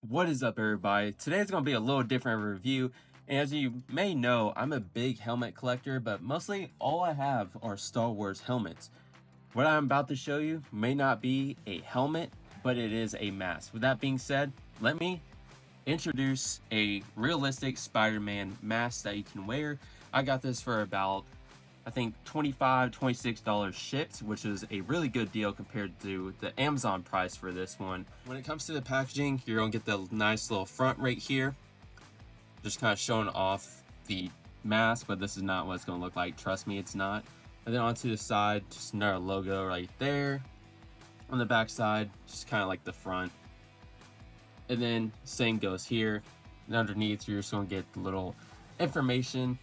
What is up, everybody? Today's going to be a little different review, and as you may know, I'm a big helmet collector, but mostly all I have are Star Wars helmets. What I'm about to show you may not be a helmet, but it is a mask. With that being said, let me introduce a realistic Spider-Man mask that you can wear. I got this for about, I think, $25, $26 shipped, which is a really good deal compared to the Amazon price for this one. When it comes to the packaging, you're gonna get the nice little front right here, just kind of showing off the mask, but this is not what it's gonna look like. Trust me, it's not. And then onto the side, just another logo right there. On the back side, just kind of like the front. And then same goes here. And underneath, you're just gonna get the little information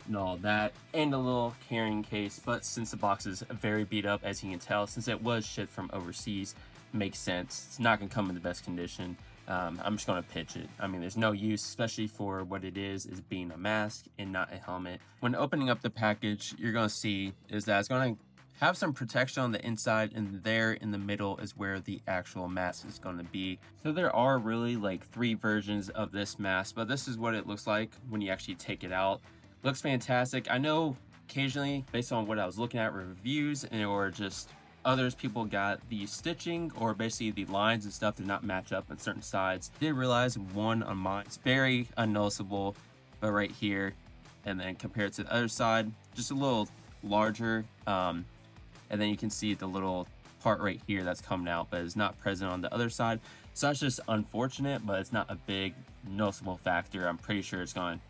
and all that, and a little carrying case. But since the box is very beat up, as you can tell, since it was shipped from overseas, makes sense. It's not gonna come in the best condition. I'm just gonna pitch it. I mean, there's no use, especially for what it is being a mask and not a helmet. When opening up the package, you're gonna see is that it's gonna have some protection on the inside, and there in the middle is where the actual mask is going to be. So there are really like 3 versions of this mask, but this is what it looks like when you actually take it out. Looks fantastic. I know occasionally, based on what I was looking at reviews or just others, people got the stitching or basically the lines and stuff did not match up on certain sides. Did realize one on mine, it's very unnoticeable, but right here, and then compared to the other side, just a little larger. And then you can see the little part right here that's coming out, but it's not present on the other side. So that's just unfortunate, but it's not a big noticeable factor. I'm pretty sure it's going to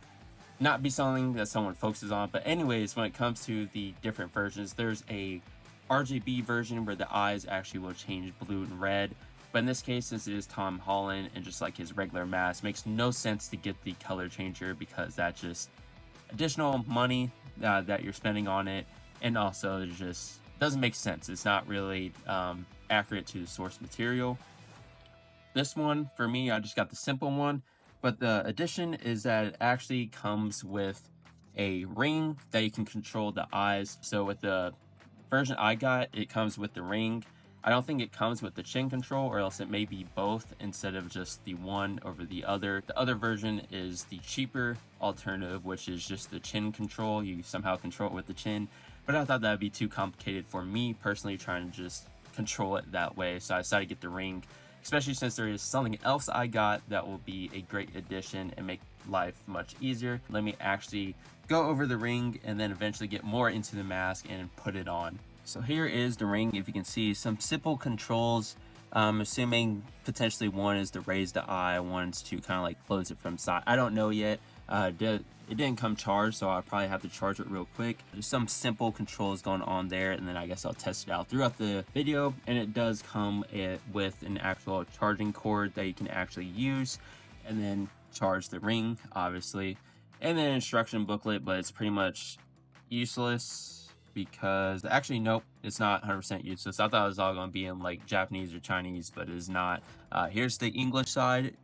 not be something that someone focuses on. But anyways, when it comes to the different versions, there's a RGB version where the eyes actually will change blue and red. But in this case, since it is Tom Holland and just like his regular mask, makes no sense to get the color changer, because that's just additional money that you're spending on it. And also it just doesn't make sense. It's not really accurate to the source material. This one, for me, I just got the simple one, but the addition is that it actually comes with a ring that you can control the eyes. So with the version I got, it comes with the ring. I don't think it comes with the chin control, or else it may be both instead of just the one over the other. The other version is the cheaper alternative, which is just the chin control. You somehow control it with the chin. But I thought that would be too complicated for me personally, trying to just control it that way. So I decided to get the ring, especially since there is something else I got that will be a great addition and make life much easier. Let me actually go over the ring and then eventually get more into the mask and put it on. So here is the ring. If you can see, some simple controls. I'm assuming potentially one is to raise the eye, one's to kind of like close it from side. I don't know yet. It didn't come charged, so I'll probably have to charge it real quick. There's some simple controls going on there, and then I guess I'll test it out throughout the video. And it does come with an actual charging cord that you can actually use, and then charge the ring, obviously. And then an instruction booklet, but it's pretty much useless because actually, nope, it's not 100% useless. I thought it was all going to be in like Japanese or Chinese, but it is not. Here's the English side,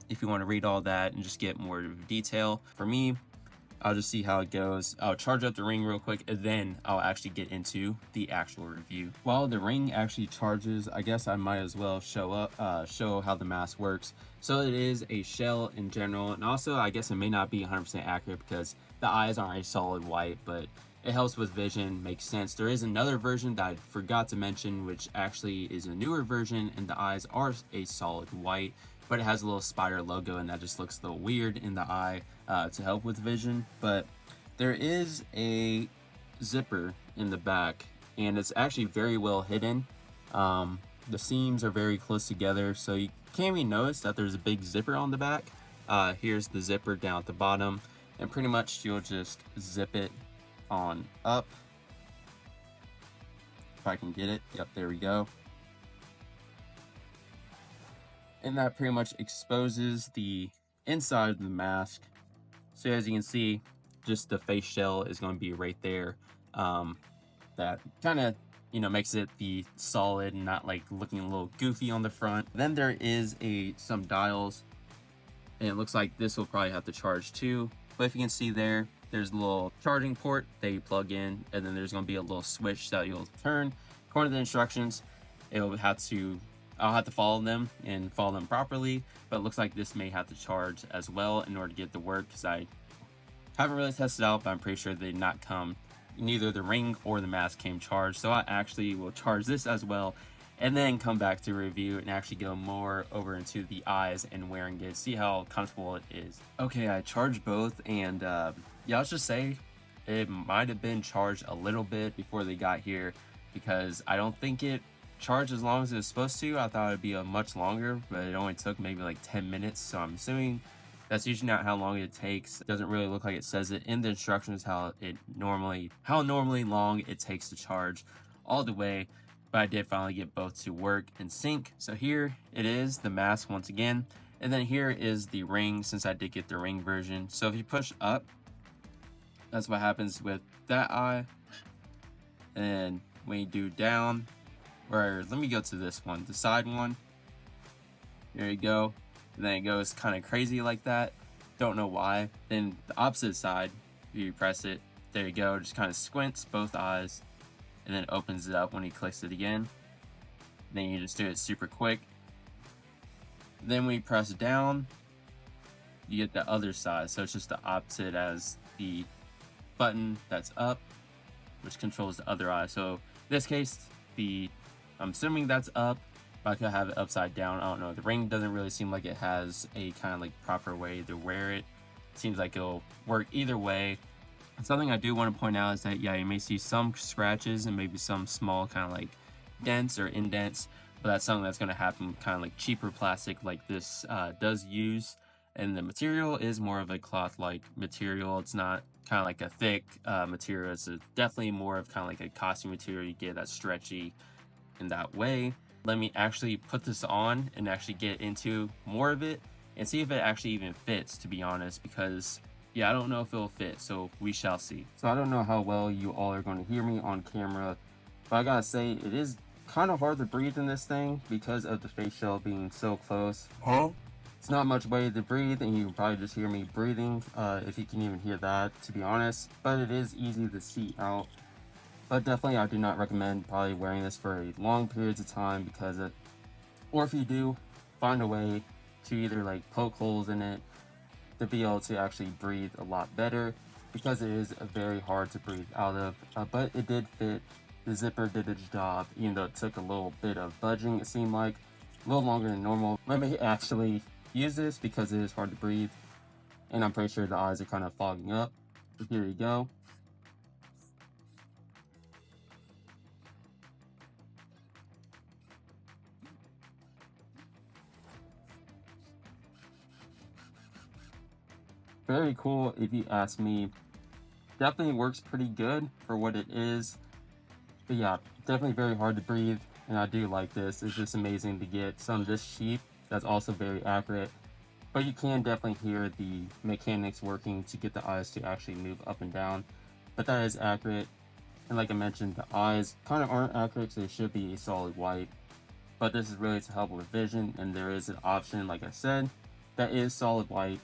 if you want to read all that and just get more detail. For me, I'll just see how it goes. I'll charge up the ring real quick, and then I'll actually get into the actual review. While the ring actually charges, I guess I might as well show how the mask works. So it is a shell in general, and also I guess it may not be 100% accurate because the eyes aren't a solid white, but it helps with vision, makes sense. There is another version that I forgot to mention, which actually is a newer version, and the eyes are a solid white, but it has a little spider logo, and that just looks a little weird in the eye to help with vision. But there is a zipper in the back, and it's actually very well hidden. The seams are very close together, so you can't even notice that there's a big zipper on the back. Here's the zipper down at the bottom, and pretty much you'll just zip it on up. If I can get it. Yep, there we go. And that pretty much exposes the inside of the mask. So as you can see, just the face shell is going to be right there. That kind of, makes it be solid and not like looking a little goofy on the front. Then there is some dials, and it looks like this will probably have to charge too. But if you can see there's a little charging port that you plug in, and then there's going to be a little switch that you'll turn. According to the instructions, it will have to I'll have to follow them and follow them properly, but it looks like this may have to charge as well in order to get the work, because I haven't really tested out, but I'm pretty sure they did not come, neither the ring or the mask came charged. So I actually will charge this as well, and then come back to review and actually go more over into the eyes and wearing it, see how comfortable it is. Okay, I charged both, and yeah, let's just say it might have been charged a little bit before they got here, because I don't think it charged as long as it was supposed to. I thought it'd be a much longer, but it only took maybe like 10 minutes, so I'm assuming that's usually not how long it takes. It doesn't really look like it says it in the instructions how normally long it takes to charge all the way, but I did finally get both to work and sync. So here it is, the mask once again, and then here is the ring, since I did get the ring version. So if you push up, that's what happens with that eye, and when you do down, or let me go to this one, the side one, there you go. And then it goes kind of crazy like that. Don't know why. Then the opposite side, you press it, there you go, just kind of squints both eyes, and then opens it up when he clicks it again. Then you just do it super quick. Then when you press down, you get the other side, so it's just the opposite as the button that's up, which controls the other eye. So in this case, I'm assuming that's up. I could have it upside down, I don't know. The ring doesn't really seem like it has a kind of like proper way to wear it. Seems like it'll work either way. Something I do want to point out is that, yeah, you may see some scratches and maybe some small kind of like dents or indents, but that's something that's going to happen kind of like cheaper plastic like this does use. And the material is more of a cloth-like material. It's not kind of like a thick material. It's definitely more of kind of like a costume material you get that's stretchy in that way. Let me actually put this on and actually get into more of it and see if it actually even fits, to be honest, because yeah, I don't know if it'll fit, so we shall see. So I don't know how well you all are going to hear me on camera, but I gotta say, it is kind of hard to breathe in this thing because of the face shell being so close. It's not much way to breathe, and you can probably just hear me breathing, if you can even hear that, to be honest, but it is easy to see out. But definitely, I do not recommend probably wearing this for long periods of time, because or if you do, find a way to either like poke holes in it to be able to actually breathe a lot better, because it is very hard to breathe out of. But it did fit. The zipper did its job, even though it took a little bit of budging, it seemed like. A little longer than normal. Let me actually use this because it is hard to breathe, and I'm pretty sure the eyes are kind of fogging up. So here you go. Very cool if you ask me. Definitely works pretty good for what it is. But yeah, definitely very hard to breathe, and I do like this. It's just amazing to get some this cheap that's also very accurate. But you can definitely hear the mechanics working to get the eyes to actually move up and down. But that is accurate. And like I mentioned, the eyes kind of aren't accurate, so they should be a solid white. But this is really to help with vision, and there is an option, like I said, that is solid white.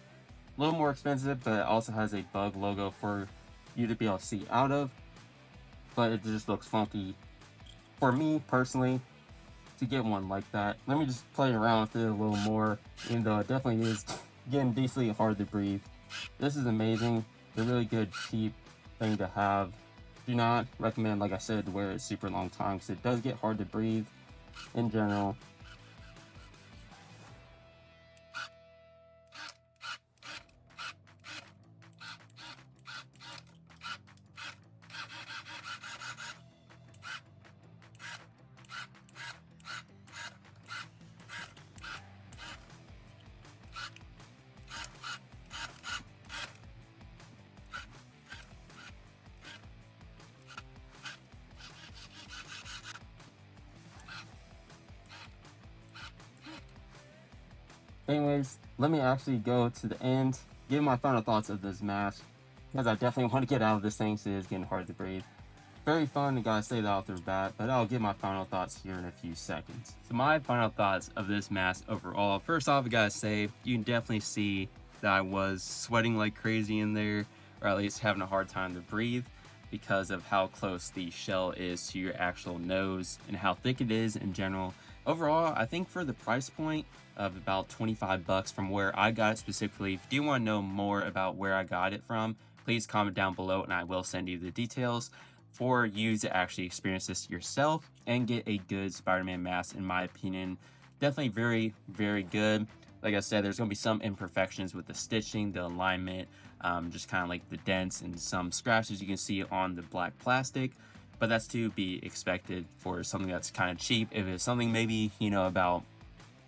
A little more expensive, but it also has a bug logo for you to be able to see out of. But it just looks funky for me personally to get one like that. Let me just play around with it a little more, even though it definitely is getting decently hard to breathe. This is amazing. A really good cheap thing to have. Do not recommend, like I said, to wear it super long time, because it does get hard to breathe in general. Anyways, let me actually go to the end, give my final thoughts of this mask, because I definitely want to get out of this thing, so it's getting hard to breathe. Very fun, I gotta say that off the bat, but I'll give my final thoughts here in a few seconds. So my final thoughts of this mask overall, first off, I gotta say, you can definitely see that I was sweating like crazy in there, or at least having a hard time to breathe. because of how close the shell is to your actual nose and how thick it is in general. Overall, I think for the price point of about 25 bucks from where I got it specifically, if you do want to know more about where I got it from, please comment down below and I will send you the details for you to actually experience this yourself and get a good Spider-Man mask. In my opinion, definitely very, very good. Like I said, there's going to be some imperfections with the stitching, the alignment, just kind of like the dents and some scratches you can see on the black plastic. But that's to be expected for something that's kind of cheap. If it's something maybe, you know, about,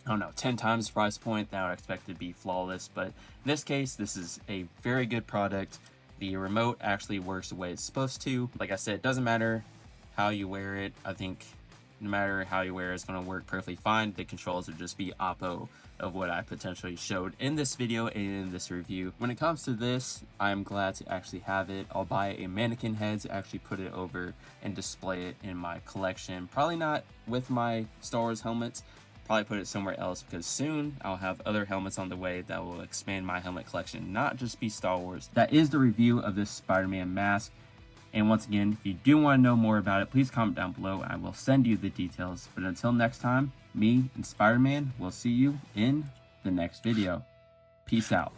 I don't know, 10 times the price point, then I would expect it to be flawless. But in this case, this is a very good product. The remote actually works the way it's supposed to. Like I said, it doesn't matter how you wear it. I think no matter how you wear it, it's going to work perfectly fine. The controls would just be oppo of what I potentially showed in this video and in this review. When it comes to this, I'm glad to actually have it. I'll buy a mannequin head to actually put it over and display it in my collection. Probably not with my Star Wars helmets. Probably put it somewhere else because soon I'll have other helmets on the way that will expand my helmet collection, not just be Star Wars. That is the review of this Spider-Man mask. And once again, if you do want to know more about it, please comment down below and I will send you the details. But until next time, me and Spider-Man will see you in the next video. Peace out.